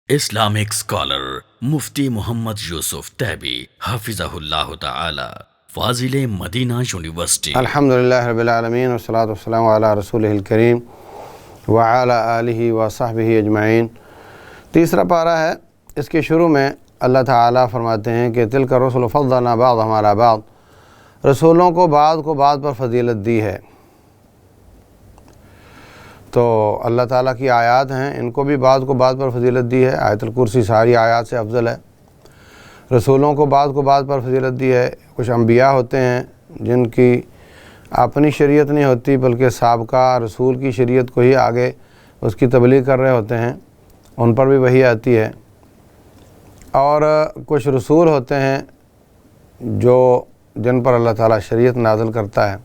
Islamic scholar مفتی محمد یوسف تیبی حفظہ اللہ تعالی، فاضل Medina university. الحمدللہ رب العالمین والصلاة والسلام علی رسولہ الکریم وعلی آلہ وصحبہ اجمعین۔ تیسرا پارہ ہے، اس کے شروع میں اللہ تعالیٰ فرماتے ہیں کہ تلک الرسل فضلنا بعضهم علی بعض، رسولوں کو بعض پر فضیلت دی ہے۔ تو اللہ تعالیٰ کی آیات ہیں، ان کو بھی بعض پر فضیلت دی ہے۔ آیت الکرسی ساری آیات سے افضل ہے۔ رسولوں کو بعض پر فضیلت دی ہے۔ کچھ انبیاء ہوتے ہیں جن کی اپنی شریعت نہیں ہوتی، بلکہ سابقہ رسول کی شریعت کو ہی آگے اس کی تبلیغ کر رہے ہوتے ہیں، ان پر بھی وحی آتی ہے۔ اور کچھ رسول ہوتے ہیں جن پر اللہ تعالیٰ شریعت نازل کرتا ہے۔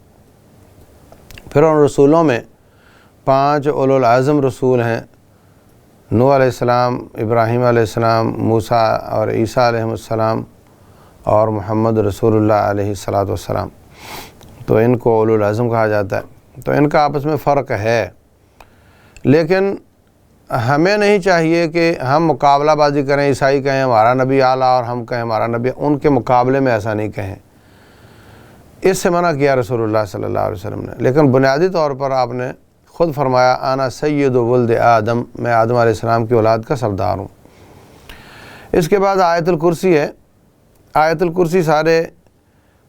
پھر ان رسولوں میں 5 اولو العزم رسول ہیں، نوح علیہ السلام، ابراہیم علیہ السلام، موسیٰ اور عیسیٰ علیہ السلام، اور محمد رسول اللہ علیہ السلام۔ تو ان کو اولو العزم کہا جاتا ہے۔ تو ان کا آپس میں فرق ہے، لیکن ہمیں نہیں چاہیے کہ ہم مقابلہ بازی کریں، عیسائی کہیں ہمارا نبی اعلیٰ اور ہم کہیں ہمارا نبی، ان کے مقابلے میں ایسا نہیں کہیں۔ اس سے منع کیا رسول اللہ صلی اللہ علیہ وسلم نے، لیکن بنیادی طور پر آپ نے خود فرمایا انا سید ولد آدم، میں آدم علیہ السلام کی اولاد کا سردار ہوں۔ اس کے بعد آیت الکرسی ہے۔ آیت الکرسی سارے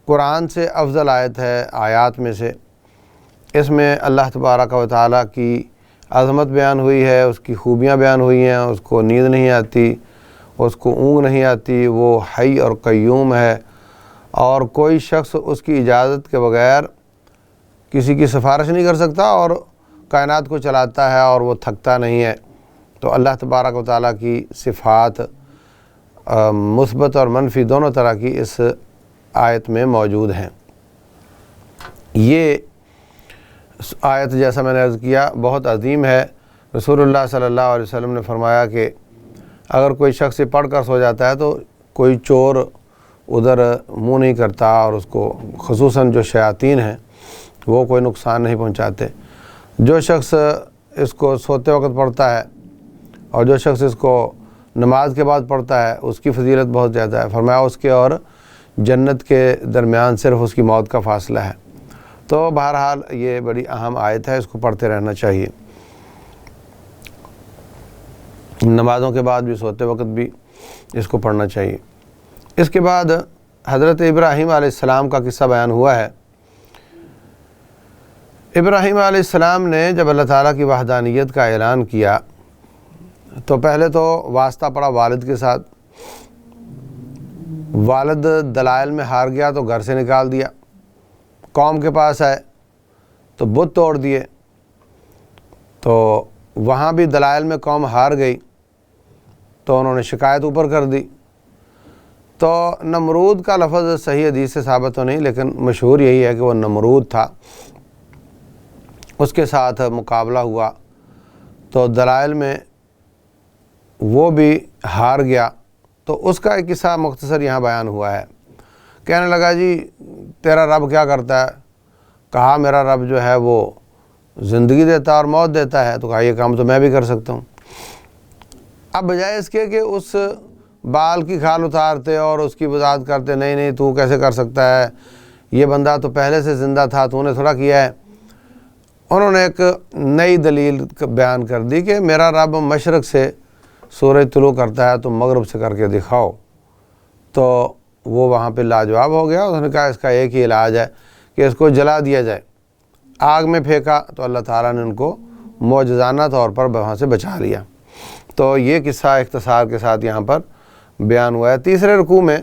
قرآن سے افضل آیت ہے آیات میں سے۔ اس میں اللہ تبارک و تعالیٰ کی عظمت بیان ہوئی ہے، اس کی خوبیاں بیان ہوئی ہیں۔ اس کو نیند نہیں آتی، اس کو اونگ نہیں آتی، وہ حی اور قیوم ہے، اور کوئی شخص اس کی اجازت کے بغیر کسی کی سفارش نہیں کر سکتا، اور کائنات کو چلاتا ہے اور وہ تھکتا نہیں ہے۔ تو اللہ تبارک و تعالیٰ کی صفات مثبت اور منفی دونوں طرح کی اس آیت میں موجود ہیں۔ یہ آیت، جیسا میں نے عرض کیا، بہت عظیم ہے۔ رسول اللہ صلی اللہ علیہ وسلم نے فرمایا کہ اگر کوئی شخص پڑھ کر سو جاتا ہے تو کوئی چور ادھر منہ نہیں کرتا، اور اس کو خصوصاً جو شیاطین ہیں وہ کوئی نقصان نہیں پہنچاتے۔ جو شخص اس کو سوتے وقت پڑھتا ہے اور جو شخص اس کو نماز کے بعد پڑھتا ہے، اس کی فضیلت بہت زیادہ ہے۔ فرمایا اس کے اور جنت کے درمیان صرف اس کی موت کا فاصلہ ہے۔ تو بہرحال یہ بڑی اہم آیت ہے، اس کو پڑھتے رہنا چاہیے، نمازوں کے بعد بھی، سوتے وقت بھی اس کو پڑھنا چاہیے۔ اس کے بعد حضرت ابراہیم علیہ السلام کا قصہ بیان ہوا ہے۔ ابراہیم علیہ السلام نے جب اللہ تعالیٰ کی وحدانیت کا اعلان کیا تو پہلے تو واسطہ پڑا والد کے ساتھ۔ والد دلائل میں ہار گیا تو گھر سے نکال دیا، قوم کے پاس آئے تو بت توڑ دیے، تو وہاں بھی دلائل میں قوم ہار گئی تو انہوں نے شکایت اوپر کر دی۔ تو نمرود کا لفظ صحیح حدیث سے ثابت تو نہیں، لیکن مشہور یہی ہے کہ وہ نمرود تھا۔ اس کے ساتھ مقابلہ ہوا تو دلائل میں وہ بھی ہار گیا۔ تو اس کا ایک قصہ مختصر یہاں بیان ہوا ہے۔ کہنے لگا جی تیرا رب کیا کرتا ہے؟ کہا میرا رب جو ہے وہ زندگی دیتا ہے اور موت دیتا ہے۔ تو کہا یہ کام تو میں بھی کر سکتا ہوں۔ اب بجائے اس کے کہ اس بال کی کھال اتارتے اور اس کی وضاحت کرتے، نہیں تو کیسے کر سکتا ہے، یہ بندہ تو پہلے سے زندہ تھا، تو نے تھوڑا کیا ہے، انہوں نے ایک نئی دلیل بیان کر دی کہ میرا رب مشرق سے سورج طلوع کرتا ہے، تو مغرب سے کر کے دکھاؤ۔ تو وہ وہاں پہ لاجواب ہو گیا۔ اس نے کہا اس کا ایک ہی علاج ہے کہ اس کو جلا دیا جائے۔ آگ میں پھینکا تو اللہ تعالیٰ نے ان کو معجزانہ طور پر وہاں سے بچا لیا۔ تو یہ قصہ اختصار کے ساتھ یہاں پر بیان ہوا ہے۔ تیسرے رکوع میں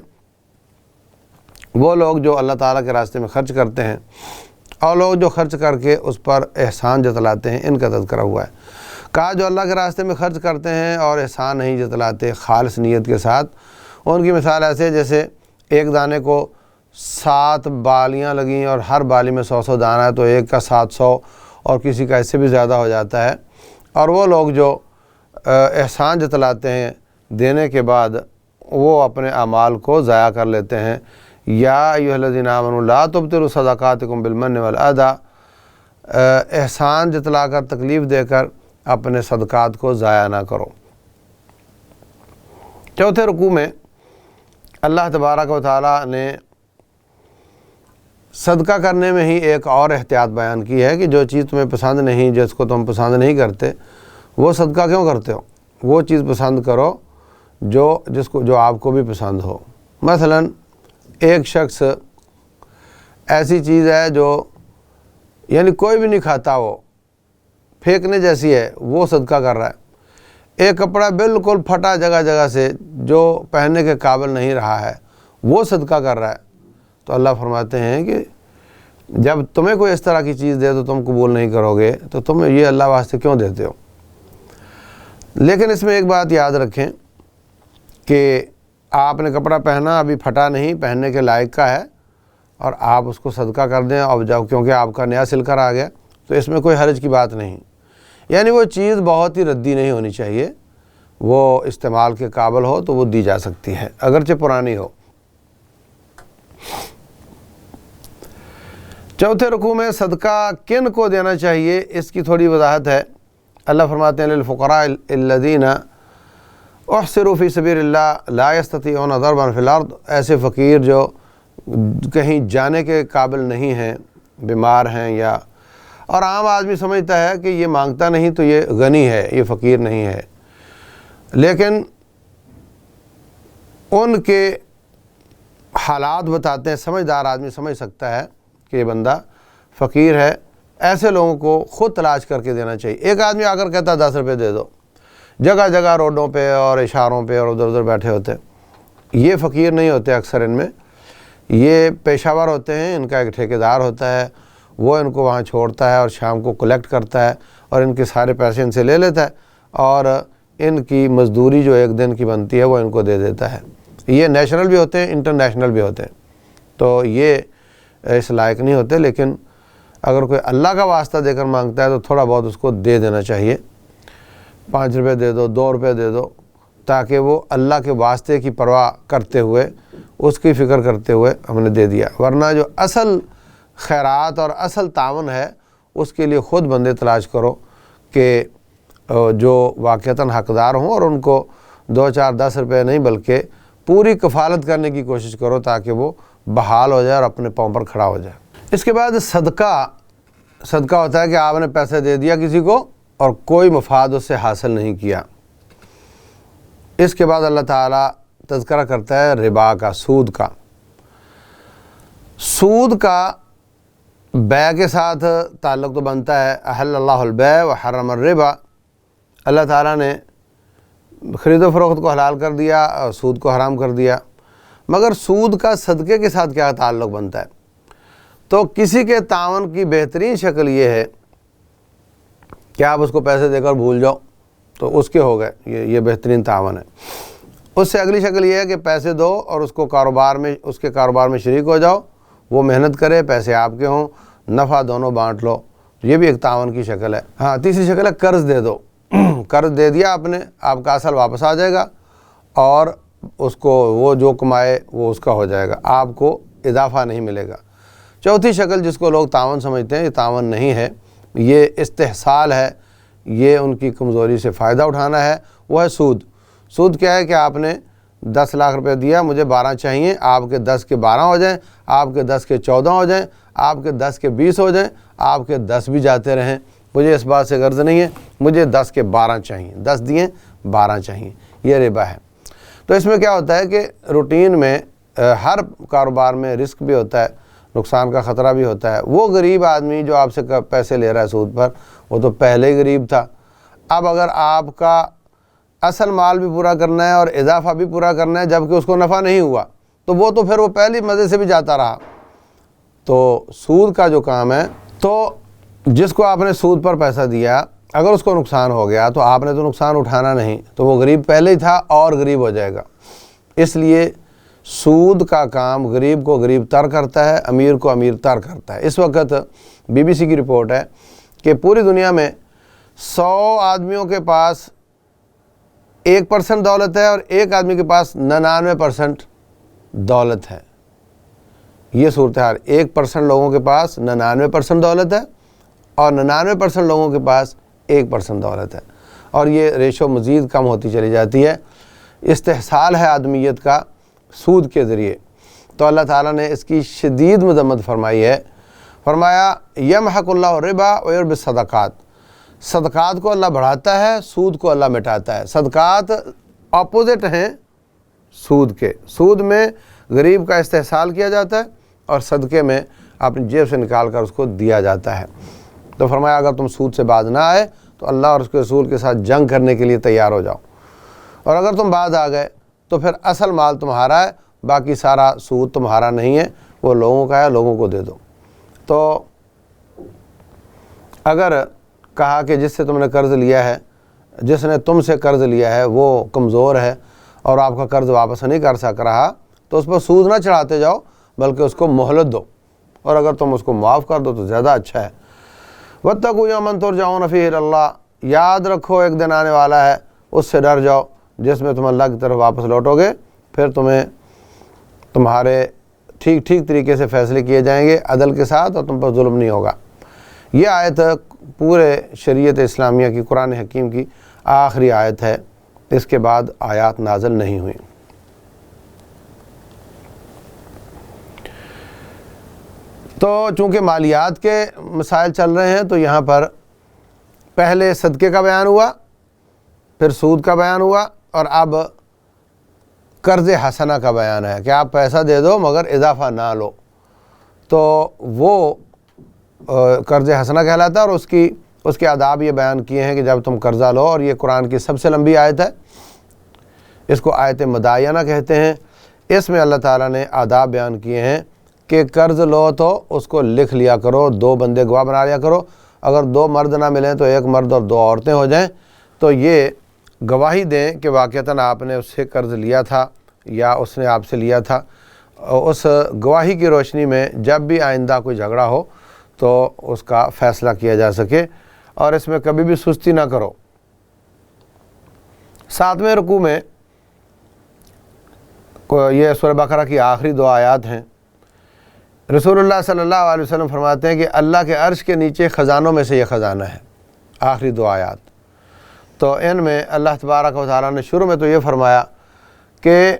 وہ لوگ جو اللہ تعالیٰ کے راستے میں خرچ کرتے ہیں اور لوگ جو خرچ کر کے اس پر احسان جتلاتے ہیں، ان کا تذکرہ ہوا ہے۔ کہا جو اللہ کے راستے میں خرچ کرتے ہیں اور احسان نہیں جتلاتے خالص نیت کے ساتھ، ان کی مثال ایسے جیسے ایک دانے کو 7 بالیاں لگیں اور ہر بالی میں 100 دانہ ہے، تو ایک کا 700 اور کسی کا اس سے بھی زیادہ ہو جاتا ہے۔ اور وہ لوگ جو احسان جتلاتے ہیں دینے کے بعد، وہ اپنے اعمال کو ضائع کر لیتے ہیں۔ یا ایھا الذین آمنوا لا تبطلوا صدقاتکم بالمن والاذی، احسان جتلا کر، تکلیف دے کر اپنے صدقات کو ضائع نہ کرو۔ چوتھے رکوع میں اللہ تبارک و تعالیٰ نے صدقہ کرنے میں ہی ایک اور احتیاط بیان کی ہے کہ جو چیز تمہیں پسند نہیں، جس کو تم پسند نہیں کرتے، وہ صدقہ کیوں کرتے ہو؟ وہ چیز پسند کرو جو آپ کو بھی پسند ہو۔ مثلا ایک شخص ایسی چیز ہے جو یعنی کوئی بھی نہیں کھاتا، وہ پھینکنے جیسی ہے، وہ صدقہ کر رہا ہے۔ ایک کپڑا بالکل پھٹا جگہ جگہ سے جو پہننے کے قابل نہیں رہا ہے، وہ صدقہ کر رہا ہے۔ تو اللہ فرماتے ہیں کہ جب تمہیں کوئی اس طرح کی چیز دے تو تم قبول نہیں کرو گے، تو تم یہ اللہ واسطے کیوں دیتے ہو؟ لیکن اس میں ایک بات یاد رکھیں کہ آپ نے کپڑا پہنا، ابھی پھٹا نہیں، پہننے کے لائق کا ہے، اور آپ اس کو صدقہ کر دیں، اب جب کیونکہ آپ کا نیا سل کر آ گیا تو اس میں کوئی حرج کی بات نہیں۔ یعنی وہ چیز بہت ہی ردی نہیں ہونی چاہیے، وہ استعمال کے قابل ہو تو وہ دی جا سکتی ہے اگرچہ پرانی ہو۔ چوتھے رکوع میں صدقہ کن کو دینا چاہیے اس کی تھوڑی وضاحت ہے۔ اللہ فرماتے ہیں للفقراء الذین احصروا فی سبیل اللہ لا یستطیعون ضربا فی الارض، ایسے فقیر جو کہیں جانے کے قابل نہیں ہیں، بیمار ہیں، یا اور عام آدمی سمجھتا ہے کہ یہ مانگتا نہیں تو یہ غنی ہے، یہ فقیر نہیں ہے، لیکن ان کے حالات بتاتے ہیں، سمجھدار آدمی سمجھ سکتا ہے کہ یہ بندہ فقیر ہے۔ ایسے لوگوں کو خود تلاش کر کے دینا چاہیے۔ ایک آدمی آ کر کہتا ہے 10 روپے دے دو، جگہ جگہ روڈوں پہ اور اشاروں پہ اور ادھر ادھر بیٹھے ہوتے ہیں، یہ فقیر نہیں ہوتے اکثر، ان میں یہ پیشہ ور ہوتے ہیں، ان کا ایک ٹھیکیدار ہوتا ہے، وہ ان کو وہاں چھوڑتا ہے اور شام کو کلیکٹ کرتا ہے اور ان کے سارے پیسے ان سے لے لیتا ہے اور ان کی مزدوری جو ایک دن کی بنتی ہے وہ ان کو دے دیتا ہے۔ یہ نیشنل بھی ہوتے ہیں، انٹرنیشنل بھی ہوتے ہیں، تو یہ اس لائق نہیں ہوتے، لیکن اگر کوئی اللہ کا واسطہ دے کر مانگتا ہے تو تھوڑا بہت اس کو دے دینا چاہیے، 5 روپے دے دو، 2 روپے دے دو، تاکہ وہ اللہ کے واسطے کی پرواہ کرتے ہوئے، اس کی فکر کرتے ہوئے ہم نے دے دیا۔ ورنہ جو اصل خیرات اور اصل تعاون ہے اس کے لیے خود بندے تلاش کرو کہ جو واقعتاً حقدار ہوں، اور ان کو 2 4 10 روپے نہیں بلکہ پوری کفالت کرنے کی کوشش کرو تاکہ وہ بحال ہو جائے اور اپنے پاؤں پر کھڑا ہو جائے۔ اس کے بعد صدقہ ہوتا ہے کہ آپ نے پیسے دے دیا کسی کو اور کوئی مفاد اس سے حاصل نہیں کیا۔ اس کے بعد اللہ تعالیٰ تذکرہ کرتا ہے ربا کا، سود کا۔ سود کا بیع کے ساتھ تعلق تو بنتا ہے، احل اللہ البیع وحرم الربا، اللہ تعالیٰ نے خرید و فروخت کو حلال کر دیا اور سود کو حرام کر دیا، مگر سود کا صدقے کے ساتھ کیا تعلق بنتا ہے؟ تو کسی کے تعاون کی بہترین شکل یہ ہے کہ آپ اس کو پیسے دے کر بھول جاؤ تو اس کے ہو گئے، یہ بہترین تعاون ہے۔ اس سے اگلی شکل یہ ہے کہ پیسے دو اور اس کے کاروبار میں شریک ہو جاؤ، وہ محنت کرے، پیسے آپ کے ہوں، نفع دونوں بانٹ لو، یہ بھی ایک تعاون کی شکل ہے۔ ہاں، تیسری شکل ہے قرض دے دو، قرض دے دیا آپ نے، آپ کا اصل واپس آ جائے گا اور اس کو وہ جو کمائے وہ اس کا ہو جائے گا، آپ کو اضافہ نہیں ملے گا۔ چوتھی شکل جس کو لوگ تعاون سمجھتے ہیں، یہ تعاون نہیں ہے، یہ استحصال ہے، یہ ان کی کمزوری سے فائدہ اٹھانا ہے، وہ ہے سود۔ سود کیا ہے کہ آپ نے 10 لاکھ روپے دیا، مجھے 12 چاہیے، آپ کے 10 کے 12 ہو جائیں، آپ کے 10 کے 14 ہو جائیں، آپ کے 10 کے 20 ہو جائیں، آپ کے 10 بھی جاتے رہیں، مجھے اس بات سے غرض نہیں ہے، مجھے 10 کے 12 چاہیے، 10 دیے 12 چاہیے، یہ ربا ہے۔ تو اس میں کیا ہوتا ہے کہ روٹین میں ہر کاروبار میں رسک بھی ہوتا ہے، نقصان کا خطرہ بھی ہوتا ہے۔ وہ غریب آدمی جو آپ سے پیسے لے رہا ہے سود پر، وہ تو پہلے ہی غریب تھا، اب اگر آپ کا اصل مال بھی پورا کرنا ہے اور اضافہ بھی پورا کرنا ہے جبکہ اس کو نفع نہیں ہوا، تو وہ تو پھر وہ پہلی مزے سے بھی جاتا رہا۔ تو سود کا جو کام ہے، تو جس کو آپ نے سود پر پیسہ دیا، اگر اس کو نقصان ہو گیا تو آپ نے تو نقصان اٹھانا نہیں، تو وہ غریب پہلے ہی تھا اور غریب ہو جائے گا۔ اس لیے سود کا کام غریب کو غریب تر کرتا ہے، امیر کو امیر تر کرتا ہے۔ اس وقت BBC کی رپورٹ ہے کہ پوری دنیا میں 100 آدمیوں کے پاس 1% دولت ہے اور ایک آدمی کے پاس 99% دولت ہے۔ یہ صورتحال، 1% لوگوں کے پاس 99% دولت ہے اور 99% لوگوں کے پاس 1% دولت ہے، اور یہ ریشو مزید کم ہوتی چلی جاتی ہے۔ استحصال ہے آدمیت کا سود کے ذریعے، تو اللہ تعالیٰ نے اس کی شدید مذمت فرمائی ہے۔ فرمایا یمحق اللہ الربا ویربی الصدقات، صدقات کو اللہ بڑھاتا ہے، سود کو اللہ مٹاتا ہے۔ صدقات اپوزٹ ہیں سود کے، سود میں غریب کا استحصال کیا جاتا ہے اور صدقے میں اپنی جیب سے نکال کر اس کو دیا جاتا ہے۔ تو فرمایا اگر تم سود سے باز نہ آئے تو اللہ اور اس کے رسول کے ساتھ جنگ کرنے کے لیے تیار ہو جاؤ، اور اگر تم باز آ گئے تو پھر اصل مال تمہارا ہے، باقی سارا سود تمہارا نہیں ہے، وہ لوگوں کا ہے، لوگوں کو دے دو۔ تو اگر کہا کہ جس سے تم نے قرض لیا ہے، جس نے تم سے قرض لیا ہے وہ کمزور ہے اور آپ کا قرض واپس نہیں کر سک رہا، تو اس پر سود نہ چڑھاتے جاؤ بلکہ اس کو مہلت دو، اور اگر تم اس کو معاف کر دو تو زیادہ اچھا ہے۔ واتقوا یوما ترجعون فیہ الی اللہ، یاد رکھو ایک دن آنے والا ہے، اس سے ڈر جاؤ جس میں تم اللہ کی طرف واپس لوٹو گے، پھر تمہارے ٹھیک طریقے سے فیصلے کیے جائیں گے عدل کے ساتھ، اور تم پر ظلم نہیں ہوگا۔ یہ آیت پورے شریعت اسلامیہ کی، قرآن حکیم کی آخری آیت ہے، اس کے بعد آیات نازل نہیں ہوئیں۔ تو چونکہ مالیات کے مسائل چل رہے ہیں تو یہاں پر پہلے صدقے کا بیان ہوا، پھر سود کا بیان ہوا، اور اب قرض حسنہ کا بیان ہے کہ آپ پیسہ دے دو مگر اضافہ نہ لو، تو وہ قرض حسنہ کہلاتا ہے، اور اس کے آداب یہ بیان کیے ہیں کہ جب تم قرضہ لو، اور یہ قرآن کی سب سے لمبی آیت ہے، اس کو آیت مدائنہ کہتے ہیں۔ اس میں اللہ تعالیٰ نے آداب بیان کیے ہیں کہ قرض لو تو اس کو لکھ لیا کرو، 2 بندے گواہ بنا لیا کرو، اگر 2 مرد نہ ملیں تو 1 مرد اور 2 عورتیں ہو جائیں، تو یہ گواہی دیں کہ واقعتاً آپ نے اس سے قرض لیا تھا یا اس نے آپ سے لیا تھا۔ اس گواہی کی روشنی میں جب بھی آئندہ کوئی جھگڑا ہو تو اس کا فیصلہ کیا جا سکے، اور اس میں کبھی بھی سستی نہ کرو۔ 7ویں رکوع میں یہ سورہ بقرہ کی آخری 2 آیات ہیں۔ رسول اللہ صلی اللہ علیہ وسلم فرماتے ہیں کہ اللہ کے عرش کے نیچے خزانوں میں سے یہ خزانہ ہے، آخری 2 آیات۔ تو ان میں اللہ تبارک و تعالیٰ نے شروع میں تو یہ فرمایا کہ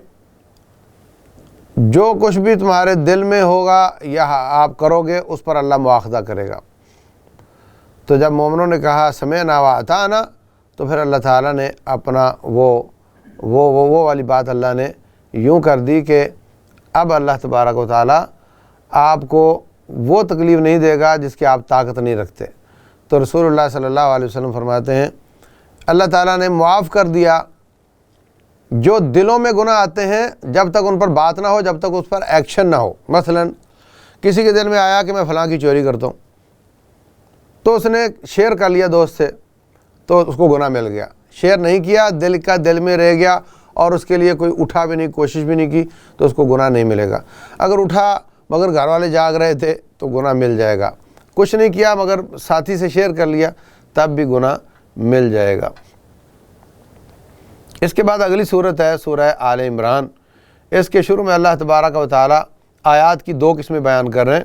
جو کچھ بھی تمہارے دل میں ہوگا یا آپ کرو گے اس پر اللہ مواخذہ کرے گا۔ تو جب مومنوں نے کہا سمعنا واطعنا، تو پھر اللہ تعالیٰ نے اپنا وہ والی بات اللہ نے یوں کر دی کہ اب اللہ تبارک و تعالیٰ آپ کو وہ تکلیف نہیں دے گا جس کی آپ طاقت نہیں رکھتے۔ تو رسول اللہ صلی اللہ علیہ وسلم فرماتے ہیں اللہ تعالیٰ نے معاف کر دیا جو دلوں میں گناہ آتے ہیں، جب تک ان پر بات نہ ہو، جب تک اس پر ایکشن نہ ہو۔ مثلا کسی کے دل میں آیا کہ میں فلاں کی چوری کرتا ہوں، تو اس نے شیئر کر لیا دوست سے، تو اس کو گناہ مل گیا۔ شیئر نہیں کیا، دل میں رہ گیا اور اس کے لیے کوئی اٹھا بھی نہیں، کوشش بھی نہیں کی، تو اس کو گناہ نہیں ملے گا۔ اگر اٹھا مگر گھر والے جاگ رہے تھے تو گناہ مل جائے گا۔ کچھ نہیں کیا مگر ساتھی سے شیئر کر لیا، تب بھی گناہ مل جائے گا۔ اس کے بعد اگلی صورت ہے سورہ آل عمران۔ اس کے شروع میں اللہ تبارک و تعالی آیات کی 2 قسمیں بیان کر رہے ہیں،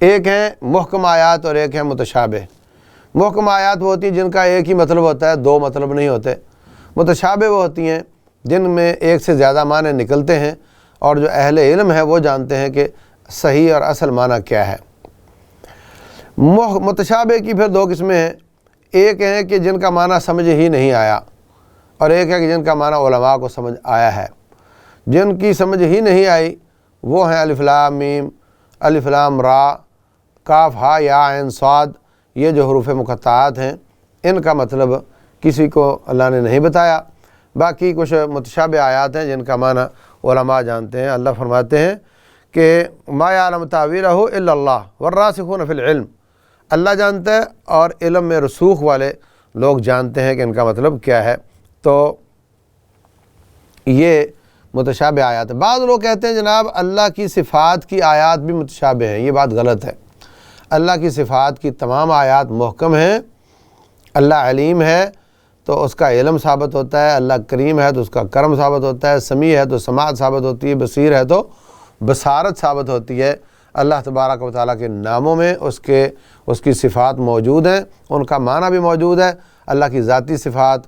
ایک ہیں محکم آیات اور ایک ہیں متشابہ۔ محکم آیات وہ ہوتی ہیں جن کا ایک ہی مطلب ہوتا ہے، 2 مطلب نہیں ہوتے۔ متشابہ وہ ہوتی ہیں جن میں ایک سے زیادہ معنی نکلتے ہیں، اور جو اہل علم ہے وہ جانتے ہیں کہ صحیح اور اصل معنی کیا ہے۔ متشابہ کی پھر 2 قسمیں ہیں، ایک ہے کہ جن کا معنی سمجھ ہی نہیں آیا، اور ایک ہے کہ جن کا معنی علماء کو سمجھ آیا ہے۔ جن کی سمجھ ہی نہیں آئی وہ ہیں الف لام میم، الف لام را، کاف ہا یا عین صاد، یہ جو حروف مقطعات ہیں ان کا مطلب کسی کو اللہ نے نہیں بتایا۔ باقی کچھ متشابہ آیات ہیں جن کا معنی علماء جانتے ہیں۔ اللہ فرماتے ہیں کہ ما یعلم تاویلہ الا اللہ والراسخون فی العلم، اللہ جانتا ہے اور علم میں رسوخ والے لوگ جانتے ہیں کہ ان کا مطلب کیا ہے۔ تو یہ متشابہ آیات ہے۔ بعض لوگ کہتے ہیں جناب اللہ کی صفات کی آیات بھی متشابہ ہیں، یہ بات غلط ہے۔ اللہ کی صفات کی تمام آیات محکم ہیں۔ اللہ علیم ہے تو اس کا علم ثابت ہوتا ہے، اللہ کریم ہے تو اس کا کرم ثابت ہوتا ہے، سمیع ہے تو سماعت ثابت ہوتی ہے، بصیر ہے تو بصارت ثابت ہوتی ہے۔ اللہ تبارک و تعالیٰ کے ناموں میں اس کی صفات موجود ہیں، ان کا معنی بھی موجود ہے۔ اللہ کی ذاتی صفات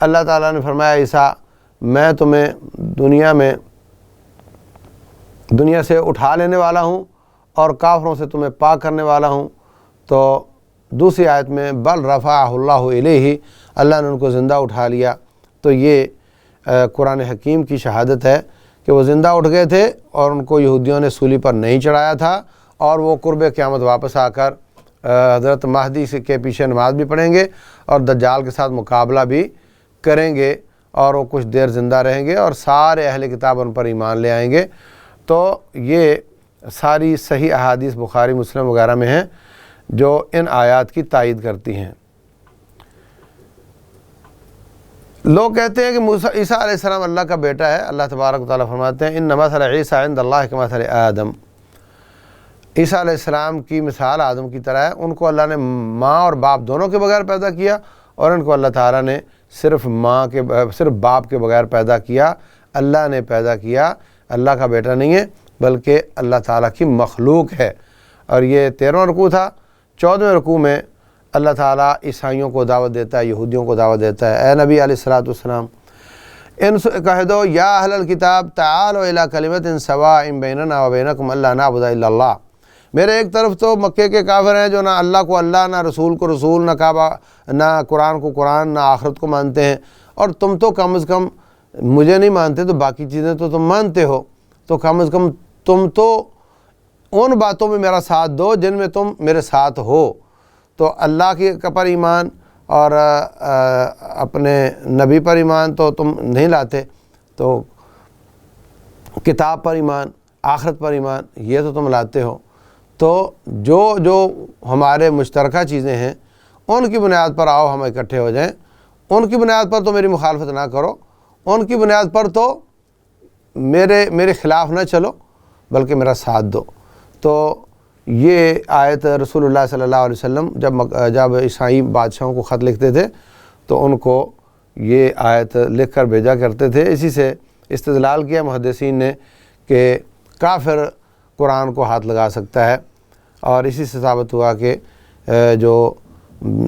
اللہ تعالیٰ نے فرمایا عیسیٰ میں تمہیں دنیا سے اٹھا لینے والا ہوں اور کافروں سے تمہیں پاک کرنے والا ہوں۔ تو دوسری آیت میں بل رفعہ اللہ الیہ، اللہ نے ان کو زندہ اٹھا لیا۔ تو یہ قرآن حکیم کی شہادت ہے کہ وہ زندہ اٹھ گئے تھے اور ان کو یہودیوں نے سولی پر نہیں چڑھایا تھا، اور وہ قرب قیامت واپس آ کر حضرت مہدی کے پیچھے نماز بھی پڑھیں گے اور دجال کے ساتھ مقابلہ بھی کریں گے، اور وہ کچھ دیر زندہ رہیں گے اور سارے اہل کتاب ان پر ایمان لے آئیں گے۔ تو یہ ساری صحیح احادیث بخاری مسلم وغیرہ میں ہیں جو ان آیات کی تائید کرتی ہیں۔ لوگ کہتے ہیں کہ عیسیٰ علیہ السلام اللہ کا بیٹا ہے۔ اللہ تبارک و تعالیٰ فرماتے ہیں ان مثل عیسیٰ عند اللہ کمثل آدم، عیسیٰ علیہ السلام کی مثال آدم کی طرح ہے۔ ان کو اللہ نے ماں اور باپ دونوں کے بغیر پیدا کیا، اور ان کو اللہ تعالیٰ نے صرف باپ کے بغیر پیدا کیا۔ اللہ نے پیدا کیا، اللہ کا بیٹا نہیں ہے بلکہ اللہ تعالیٰ کی مخلوق ہے۔ اور یہ 13واں رکوع تھا۔ 14ویں رکوع میں اللہ تعالیٰ عیسائیوں کو دعوت دیتا ہے، یہودیوں کو دعوت دیتا ہے، اے نبی علیہ الصلوۃ والسلام ان سے کہہ دو یا اہل الکتاب تعالوا الی کلمۃ سواء بیننا وبینکم الا نعبد الا اللہ۔ میرے ایک طرف تو مکے کے کافر ہیں جو نہ اللہ کو اللہ، نہ رسول کو رسول، نہ کعبہ، نہ قرآن کو قرآن، نہ آخرت کو مانتے ہیں، اور تم تو کم از کم مجھے نہیں مانتے تو باقی چیزیں تو تم مانتے ہو، تو کم از کم تم تو ان باتوں میں میرا ساتھ دو جن میں تم میرے ساتھ ہو۔ تو اللہ کے پر ایمان اور اپنے نبی پر ایمان تو تم نہیں لاتے، تو کتاب پر ایمان، آخرت پر ایمان یہ تو تم لاتے ہو۔ تو جو ہمارے مشترکہ چیزیں ہیں ان کی بنیاد پر آؤ ہم اکٹھے ہو جائیں، ان کی بنیاد پر تو میری مخالفت نہ کرو، ان کی بنیاد پر تو میرے خلاف نہ چلو بلکہ میرا ساتھ دو۔ تو یہ آیت رسول اللہ صلی اللہ علیہ وسلم جب عیسائی بادشاہوں کو خط لکھتے تھے تو ان کو یہ آیت لکھ کر بھیجا کرتے تھے۔ اسی سے استدلال کیا محدثین نے کہ کافر قرآن کو ہاتھ لگا سکتا ہے، اور اسی سے ثابت ہوا کہ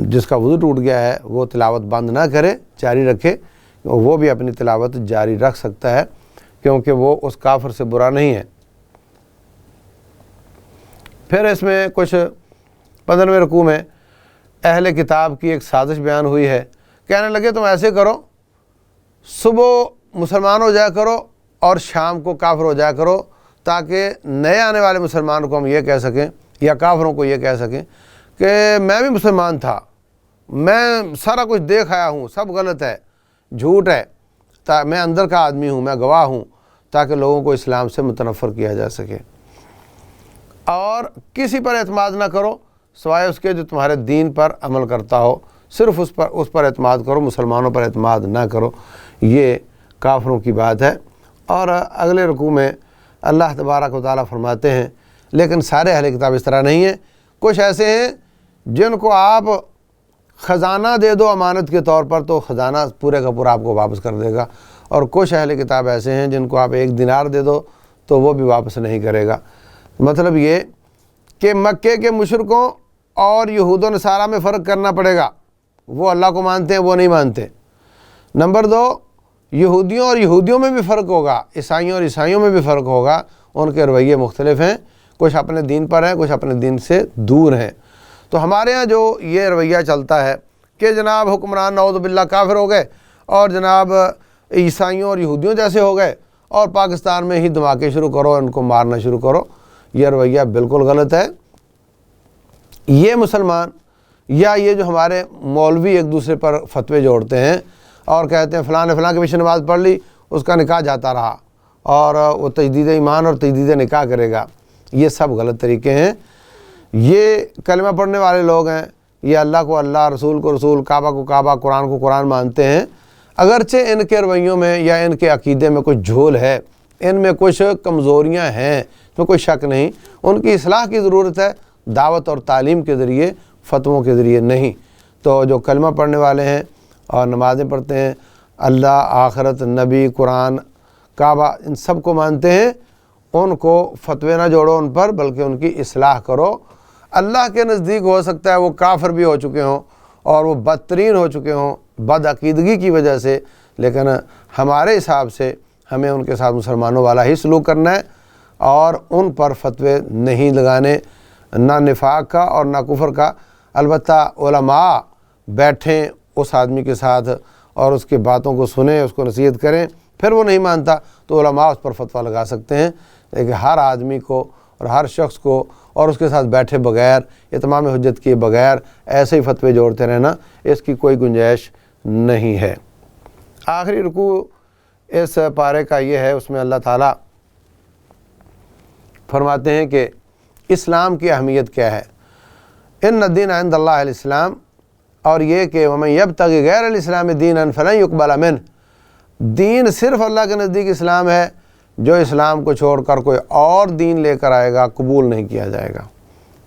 جس کا وضو ٹوٹ گیا ہے وہ تلاوت بند نہ کرے، جاری رکھے، وہ بھی اپنی تلاوت جاری رکھ سکتا ہے کیونکہ وہ اس کافر سے برا نہیں ہے۔ پھر اس میں کچھ 15ویں رکوع میں اہل کتاب کی ایک سازش بیان ہوئی ہے۔ کہنے لگے تم ایسے کرو، صبح مسلمان ہو جایا کرو اور شام کو کافر ہو جایا کرو، تاکہ نئے آنے والے مسلمان کو ہم یہ کہہ سکیں یا کافروں کو یہ کہہ سکیں کہ میں بھی مسلمان تھا، میں سارا کچھ دیکھ آیا ہوں، سب غلط ہے، جھوٹ ہے، میں اندر کا آدمی ہوں، میں گواہ ہوں، تاکہ لوگوں کو اسلام سے متنفر کیا جا سکے۔ اور کسی پر اعتماد نہ کرو سوائے اس کے جو تمہارے دین پر عمل کرتا ہو، صرف اس پر اعتماد کرو، مسلمانوں پر اعتماد نہ کرو۔ یہ کافروں کی بات ہے۔ اور اگلے رکوع میں اللہ تبارک و تعالیٰ فرماتے ہیں لیکن سارے اہل کتاب اس طرح نہیں ہیں، کچھ ایسے ہیں جن کو آپ خزانہ دے دو امانت کے طور پر تو خزانہ پورے کا پورا آپ کو واپس کر دے گا، اور کچھ اہل کتاب ایسے ہیں جن کو آپ 1 دینار دے دو تو وہ بھی واپس نہیں کرے گا۔ مطلب یہ کہ مکے کے مشرکوں اور یہود و نصارہ میں فرق کرنا پڑے گا، وہ اللہ کو مانتے ہیں، وہ نہیں مانتے۔ نمبر 2، یہودیوں اور یہودیوں میں بھی فرق ہوگا، عیسائیوں اور عیسائیوں میں بھی فرق ہوگا، ان کے رویے مختلف ہیں، کچھ اپنے دین پر ہیں، کچھ اپنے دین سے دور ہیں۔ تو ہمارے ہاں جو یہ رویہ چلتا ہے کہ جناب حکمران نعوذ باللہ کافر ہو گئے اور جناب عیسائیوں اور یہودیوں جیسے ہو گئے، اور پاکستان میں ہی دھماکے شروع کرو، ان کو مارنا شروع کرو، یہ رویہ بالکل غلط ہے۔ یہ مسلمان یا یہ جو ہمارے مولوی ایک دوسرے پر فتوے جوڑتے ہیں اور کہتے ہیں فلاں نے فلاں کے پیچھے نماز پڑھ لی، اس کا نکاح جاتا رہا اور وہ تجدید ایمان اور تجدید نکاح کرے گا، یہ سب غلط طریقے ہیں۔ یہ کلمہ پڑھنے والے لوگ ہیں، یہ اللہ کو اللہ، رسول کو رسول، کعبہ کو کعبہ، قرآن کو قرآن مانتے ہیں، اگرچہ ان کے رویوں میں یا ان کے عقیدے میں کچھ جھول ہے، ان میں کچھ کمزوریاں ہیں، تو کوئی شک نہیں، ان کی اصلاح کی ضرورت ہے، دعوت اور تعلیم کے ذریعے، فتووں کے ذریعے نہیں۔ تو جو کلمہ پڑھنے والے ہیں اور نمازیں پڑھتے ہیں، اللہ، آخرت، نبی، قرآن، کعبہ، ان سب کو مانتے ہیں، ان کو فتوے نہ جوڑو ان پر، بلکہ ان کی اصلاح کرو۔ اللہ کے نزدیک ہو سکتا ہے وہ کافر بھی ہو چکے ہوں، اور وہ بدترین ہو چکے ہوں بد عقیدگی کی وجہ سے، لیکن ہمارے حساب سے ہمیں ان کے ساتھ مسلمانوں والا ہی سلوک کرنا ہے اور ان پر فتوے نہیں لگانے، نہ نفاق کا اور نہ کفر کا۔ البتہ علماء بیٹھیں اس آدمی کے ساتھ اور اس کی باتوں کو سنیں، اس کو نصیحت کریں، پھر وہ نہیں مانتا تو علماء اس پر فتویٰ لگا سکتے ہیں، لیکن ہر آدمی کو اور ہر شخص کو اور اس کے ساتھ بیٹھے بغیر، اتمام حجت کیے بغیر ایسے ہی فتوے جوڑتے رہنا، اس کی کوئی گنجائش نہیں ہے۔ آخری رکوع اس پارے کا یہ ہے، اس میں اللہ تعالیٰ فرماتے ہیں کہ اسلام کی اہمیت کیا ہے۔ ان الدین عند اللہ الاسلام، اور یہ کہ ومن یبتغی غیر الاسلام دینا فلن یقبل منہ، دین صرف اللہ کے نزدیک اسلام ہے، جو اسلام کو چھوڑ کر کوئی اور دین لے کر آئے گا قبول نہیں کیا جائے گا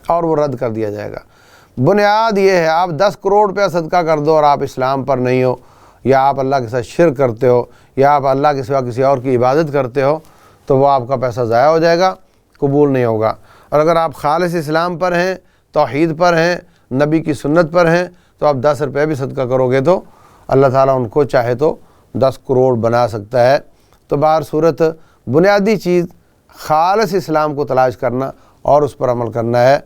اور وہ رد کر دیا جائے گا۔ بنیاد یہ ہے، آپ 10 کروڑ روپیہ صدقہ کر دو اور آپ اسلام پر نہیں ہو، یا آپ اللہ کے ساتھ شرک کرتے ہو، یا آپ اللہ کے سوا کسی اور کی عبادت کرتے ہو، تو وہ آپ کا پیسہ ضائع ہو جائے گا، قبول نہیں ہوگا۔ اور اگر آپ خالص اسلام پر ہیں، توحید پر ہیں، نبی کی سنت پر ہیں، تو آپ 10 روپے بھی صدقہ کرو گے تو اللہ تعالیٰ ان کو چاہے تو 10 کروڑ بنا سکتا ہے۔ تو بہر صورت بنیادی چیز خالص اسلام کو تلاش کرنا اور اس پر عمل کرنا ہے،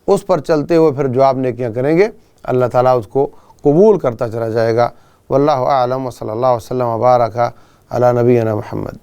اس پر چلتے ہوئے پھر جو آپ نیکیاں کریں گے اللہ تعالیٰ اس کو قبول کرتا چلا جائے گا۔ واللہ اعلم، وصلی اللہ وسلم وبارک علی نبینا محمد۔